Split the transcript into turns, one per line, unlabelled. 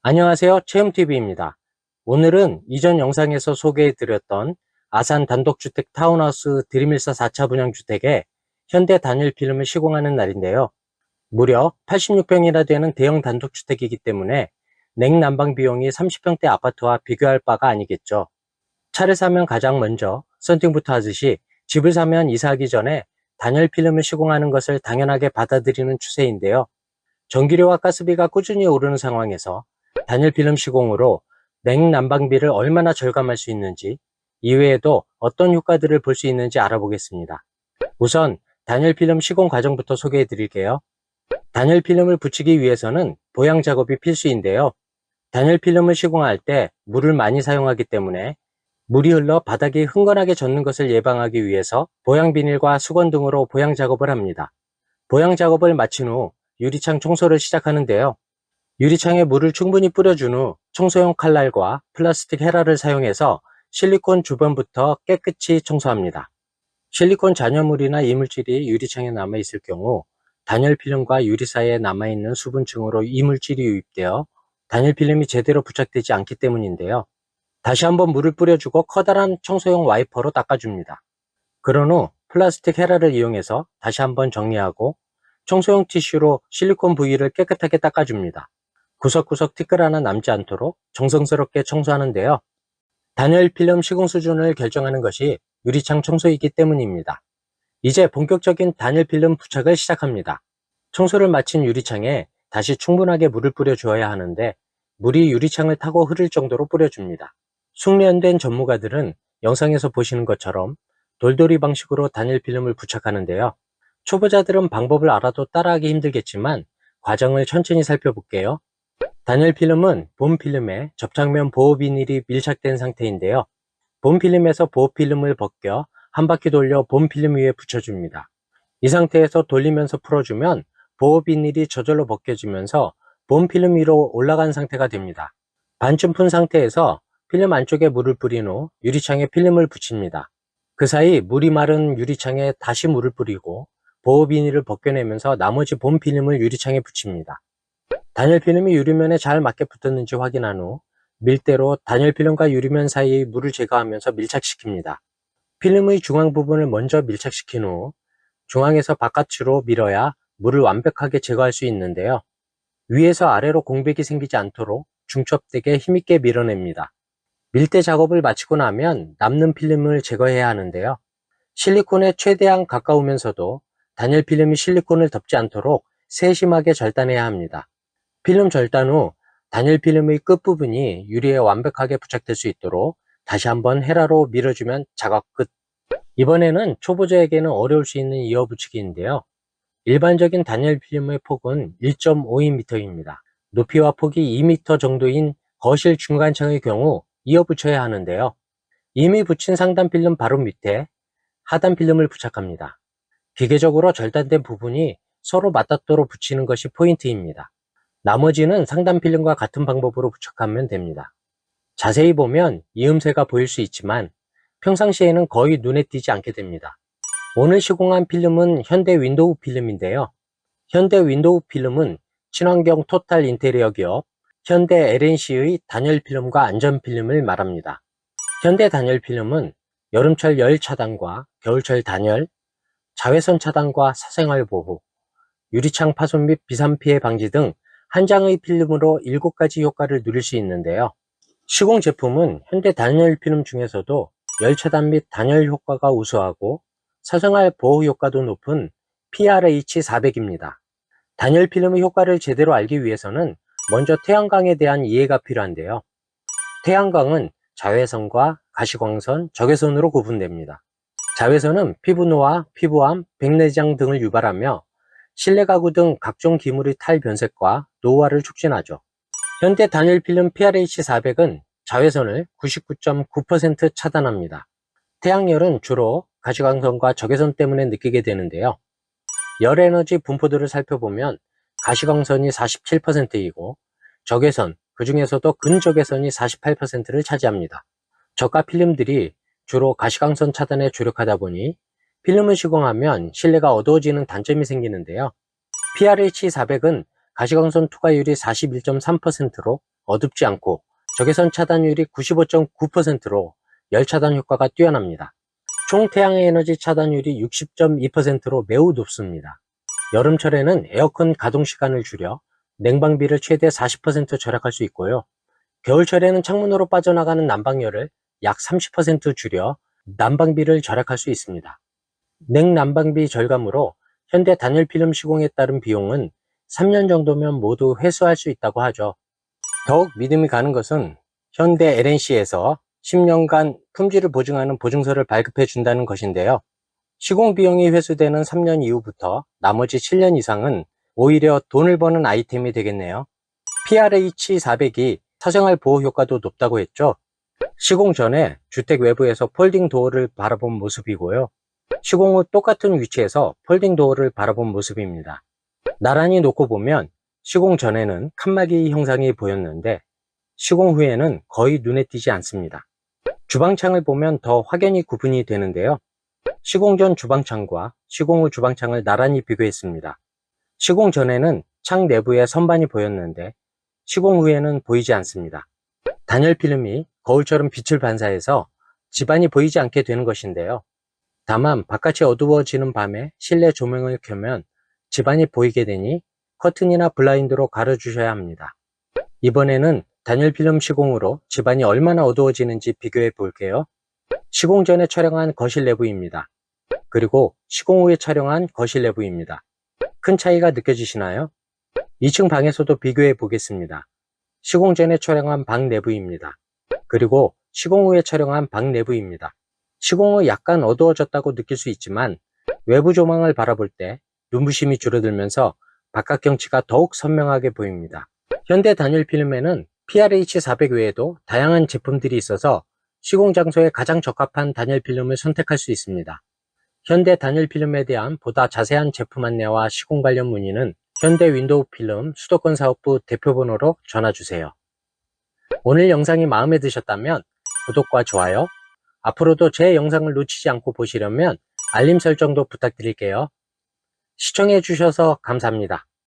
안녕하세요. 체험TV입니다. 오늘은 이전 영상에서 소개해드렸던 아산 단독주택 타운하우스 드림일사 4차 분양주택에 현대 단일 필름을 시공하는 날인데요. 무려 86평이나 되는 대형 단독주택이기 때문에 냉난방 비용이 30평대 아파트와 비교할 바가 아니겠죠. 차를 사면 가장 먼저 썬팅부터 하듯이 집을 사면 이사하기 전에 단열 필름을 시공하는 것을 당연하게 받아들이는 추세인데요. 전기료와 가스비가 꾸준히 오르는 상황에서 단일 필름 시공으로 냉난방비를 얼마나 절감할 수 있는지, 이외에도 어떤 효과들을 볼 수 있는지 알아보겠습니다. 우선 단일 필름 시공 과정부터 소개해 드릴게요. 단일 필름을 붙이기 위해서는 보양 작업이 필수인데요. 단일 필름을 시공할 때 물을 많이 사용하기 때문에 물이 흘러 바닥이 흥건하게 젖는 것을 예방하기 위해서 보양 비닐과 수건 등으로 보양 작업을 합니다. 보양 작업을 마친 후 유리창 청소를 시작하는데요. 유리창에 물을 충분히 뿌려준 후 청소용 칼날과 플라스틱 헤라를 사용해서 실리콘 주변부터 깨끗이 청소합니다. 실리콘 잔여물이나 이물질이 유리창에 남아있을 경우 단열 필름과 유리 사이에 남아있는 수분층으로 이물질이 유입되어 단열 필름이 제대로 부착되지 않기 때문인데요. 다시 한번 물을 뿌려주고 커다란 청소용 와이퍼로 닦아줍니다. 그런 후 플라스틱 헤라를 이용해서 다시 한번 정리하고 청소용 티슈로 실리콘 부위를 깨끗하게 닦아줍니다. 구석구석 티끌 하나 남지 않도록 정성스럽게 청소하는데요. 단열 필름 시공 수준을 결정하는 것이 유리창 청소이기 때문입니다. 이제 본격적인 단열 필름 부착을 시작합니다. 청소를 마친 유리창에 다시 충분하게 물을 뿌려 주어야 하는데 물이 유리창을 타고 흐를 정도로 뿌려줍니다. 숙련된 전문가들은 영상에서 보시는 것처럼 돌돌이 방식으로 단열 필름을 부착하는데요. 초보자들은 방법을 알아도 따라하기 힘들겠지만 과정을 천천히 살펴볼게요. 단열 필름은 본 필름에 접착면 보호 비닐이 밀착된 상태인데요. 본 필름에서 보호 필름을 벗겨 한 바퀴 돌려 본 필름 위에 붙여줍니다. 이 상태에서 돌리면서 풀어주면 보호 비닐이 저절로 벗겨지면서 본 필름 위로 올라간 상태가 됩니다. 반쯤 푼 상태에서 필름 안쪽에 물을 뿌린 후 유리창에 필름을 붙입니다. 그 사이 물이 마른 유리창에 다시 물을 뿌리고 보호 비닐을 벗겨내면서 나머지 본 필름을 유리창에 붙입니다. 단열 필름이 유리면에 잘 맞게 붙었는지 확인한 후 밀대로 단열 필름과 유리면 사이의 물을 제거하면서 밀착시킵니다. 필름의 중앙 부분을 먼저 밀착시킨 후 중앙에서 바깥으로 밀어야 물을 완벽하게 제거할 수 있는데요. 위에서 아래로 공백이 생기지 않도록 중첩되게 힘있게 밀어냅니다. 밀대 작업을 마치고 나면 남는 필름을 제거해야 하는데요. 실리콘에 최대한 가까우면서도 단열 필름이 실리콘을 덮지 않도록 세심하게 절단해야 합니다. 필름 절단 후 단열 필름의 끝부분이 유리에 완벽하게 부착될 수 있도록 다시 한번 헤라로 밀어주면 작업 끝. 이번에는 초보자에게는 어려울 수 있는 이어붙이기인데요. 일반적인 단열 필름의 폭은 1.52m입니다. 높이와 폭이 2m 정도인 거실 중간창의 경우 이어붙여야 하는데요. 이미 붙인 상단 필름 바로 밑에 하단 필름을 부착합니다. 기계적으로 절단된 부분이 서로 맞닿도록 붙이는 것이 포인트입니다. 나머지는 상단 필름과 같은 방법으로 부착하면 됩니다. 자세히 보면 이음새가 보일 수 있지만 평상시에는 거의 눈에 띄지 않게 됩니다. 오늘 시공한 필름은 현대 윈도우 필름인데요. 현대 윈도우 필름은 친환경 토탈 인테리어 기업 현대 LNC의 단열 필름과 안전 필름을 말합니다. 현대 단열 필름은 여름철 열 차단과 겨울철 단열, 자외선 차단과 사생활 보호, 유리창 파손 및 비산 피해 방지 등 한 장의 필름으로 7가지 효과를 누릴 수 있는데요. 시공 제품은 현대 단열 필름 중에서도 열 차단 및 단열 효과가 우수하고 사생활 보호 효과도 높은 PRH400입니다. 단열 필름의 효과를 제대로 알기 위해서는 먼저 태양광에 대한 이해가 필요한데요. 태양광은 자외선과 가시광선, 적외선으로 구분됩니다. 자외선은 피부 노화, 피부암, 백내장 등을 유발하며 실내 가구 등 각종 기물의 탈변색과 노화를 촉진하죠. 현대 단열 필름 PRH400은 자외선을 99.9% 차단합니다. 태양열은 주로 가시광선과 적외선 때문에 느끼게 되는데요. 열 에너지 분포들을 살펴보면 가시광선이 47%이고 적외선, 그 중에서도 근적외선이 48%를 차지합니다. 저가 필름들이 주로 가시광선 차단에 주력하다 보니 필름을 시공하면 실내가 어두워지는 단점이 생기는데요. PRH400은 가시광선 투과율이 41.3%로 어둡지 않고 적외선 차단율이 95.9%로 열 차단 효과가 뛰어납니다. 총 태양의 에너지 차단율이 60.2%로 매우 높습니다. 여름철에는 에어컨 가동 시간을 줄여 냉방비를 최대 40% 절약할 수 있고요. 겨울철에는 창문으로 빠져나가는 난방열을 약 30% 줄여 난방비를 절약할 수 있습니다. 냉난방비 절감으로 현대 단열필름 시공에 따른 비용은 3년 정도면 모두 회수할 수 있다고 하죠. 더욱 믿음이 가는 것은 현대 LNC에서 10년간 품질을 보증하는 보증서를 발급해 준다는 것인데요. 시공 비용이 회수되는 3년 이후부터 나머지 7년 이상은 오히려 돈을 버는 아이템이 되겠네요. PRH400이 사생활 보호 효과도 높다고 했죠. 시공 전에 주택 외부에서 폴딩 도어를 바라본 모습이고요. 시공 후 똑같은 위치에서 폴딩 도어를 바라본 모습입니다. 나란히 놓고 보면 시공 전에는 칸막이 형상이 보였는데 시공 후에는 거의 눈에 띄지 않습니다. 주방창을 보면 더 확연히 구분이 되는데요. 시공 전 주방창과 시공 후 주방창을 나란히 비교했습니다. 시공 전에는 창 내부에 선반이 보였는데 시공 후에는 보이지 않습니다. 단열 필름이 거울처럼 빛을 반사해서 집안이 보이지 않게 되는 것인데요. 다만 바깥이 어두워지는 밤에 실내 조명을 켜면 집안이 보이게 되니 커튼이나 블라인드로 가려주셔야 합니다. 이번에는 단열 필름 시공으로 집안이 얼마나 어두워지는지 비교해 볼게요. 시공 전에 촬영한 거실 내부입니다. 그리고 시공 후에 촬영한 거실 내부입니다. 큰 차이가 느껴지시나요? 2층 방에서도 비교해 보겠습니다. 시공 전에 촬영한 방 내부입니다. 그리고 시공 후에 촬영한 방 내부입니다. 시공 후 약간 어두워졌다고 느낄 수 있지만 외부 조망을 바라볼 때 눈부심이 줄어들면서 바깥 경치가 더욱 선명하게 보입니다. 현대 단열 필름에는 PRH400 외에도 다양한 제품들이 있어서 시공 장소에 가장 적합한 단열 필름을 선택할 수 있습니다. 현대 단열 필름에 대한 보다 자세한 제품 안내와 시공 관련 문의는 현대 윈도우 필름 수도권 사업부 대표번호로 전화주세요. 오늘 영상이 마음에 드셨다면 구독과 좋아요, 앞으로도 제 영상을 놓치지 않고 보시려면 알림 설정도 부탁드릴게요. 시청해 주셔서 감사합니다.